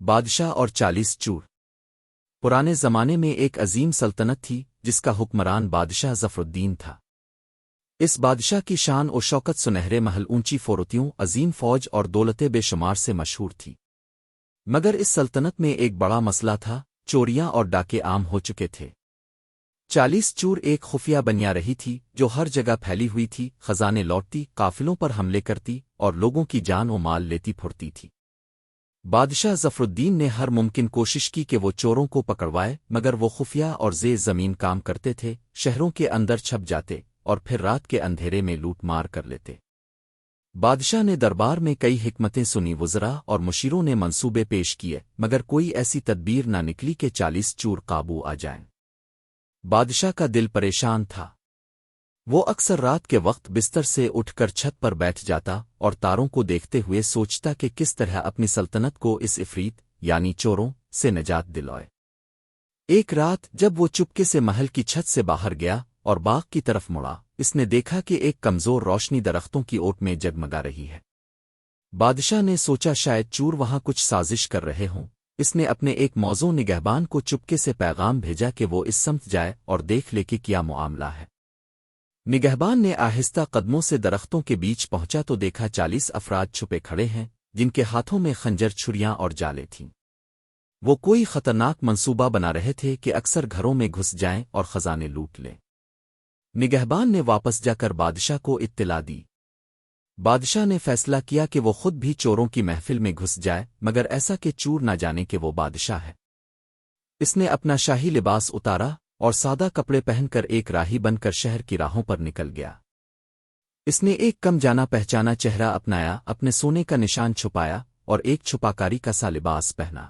بادشاہ اور 40 چور۔ پرانے زمانے میں ایک عظیم سلطنت تھی جس کا حکمران بادشاہ ظفر الدین تھا۔ اس بادشاہ کی شان و شوکت سنہرے محل، اونچی فورتیوں، عظیم فوج اور دولتیں بے شمار سے مشہور تھی۔ مگر اس سلطنت میں ایک بڑا مسئلہ تھا، چوریاں اور ڈاکے عام ہو چکے تھے۔ 40 چور ایک خفیہ بنیا رہی تھی جو ہر جگہ پھیلی ہوئی تھی، خزانے لوٹتی، قافلوں پر حملے کرتی اور لوگوں کی جان و مال لیتی پھرتی تھی۔ بادشاہ ظفر الدین نے ہر ممکن کوشش کی کہ وہ چوروں کو پکڑوائے، مگر وہ خفیہ اور زیر زمین کام کرتے تھے، شہروں کے اندر چھپ جاتے اور پھر رات کے اندھیرے میں لوٹ مار کر لیتے۔ بادشاہ نے دربار میں کئی حکمتیں سنی، وزراء اور مشیروں نے منصوبے پیش کیے، مگر کوئی ایسی تدبیر نہ نکلی کہ 40 چور قابو آ جائیں۔ بادشاہ کا دل پریشان تھا۔ وہ اکثر رات کے وقت بستر سے اٹھ کر چھت پر بیٹھ جاتا اور تاروں کو دیکھتے ہوئے سوچتا کہ کس طرح اپنی سلطنت کو اس عفریت یعنی چوروں سے نجات دلائے۔ ایک رات جب وہ چپکے سے محل کی چھت سے باہر گیا اور باغ کی طرف مڑا، اس نے دیکھا کہ ایک کمزور روشنی درختوں کی اوٹ میں جگمگا رہی ہے۔ بادشاہ نے سوچا شاید چور وہاں کچھ سازش کر رہے ہوں۔ اس نے اپنے ایک موزوں نگہبان کو چپکے سے پیغام بھیجا کہ وہ اس سمت جائے اور دیکھ لے کہ کیا معاملہ ہے۔ نگہبان نے آہستہ قدموں سے درختوں کے بیچ پہنچا تو دیکھا 40 افراد چھپے کھڑے ہیں جن کے ہاتھوں میں خنجر، چھریاں اور جالے تھیں۔ وہ کوئی خطرناک منصوبہ بنا رہے تھے کہ اکثر گھروں میں گھس جائیں اور خزانے لوٹ لیں۔ نگہبان نے واپس جا کر بادشاہ کو اطلاع دی۔ بادشاہ نے فیصلہ کیا کہ وہ خود بھی چوروں کی محفل میں گھس جائے، مگر ایسا کہ چور نہ جانے کہ وہ بادشاہ ہے۔ اس نے اپنا شاہی لباس اتارا اور سادہ کپڑے پہن کر ایک راہی بن کر شہر کی راہوں پر نکل گیا۔ اس نے ایک کم جانا پہچانا چہرہ اپنایا، اپنے سونے کا نشان چھپایا اور ایک چھپاکاری کا سا لباس پہنا۔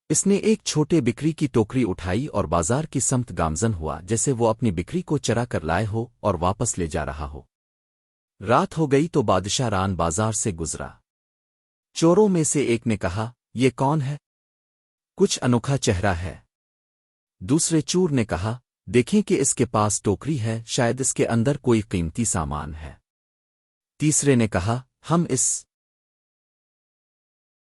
اس نے ایک چھوٹے بکری کی ٹوکری اٹھائی اور بازار کی سمت گامزن ہوا، جیسے وہ اپنی بکری کو چرا کر لائے ہو اور واپس لے جا رہا ہو۔ رات ہو گئی تو بادشاہ ران بازار سے گزرا۔ چوروں میں سے ایک نے کہا، یہ کون ہے؟ کچھ انوکھا چہرہ ہے۔ دوسرے چور نے کہا، دیکھیں کہ اس کے پاس ٹوکری ہے، شاید اس کے اندر کوئی قیمتی سامان ہے۔ تیسرے نے کہا، ہم اس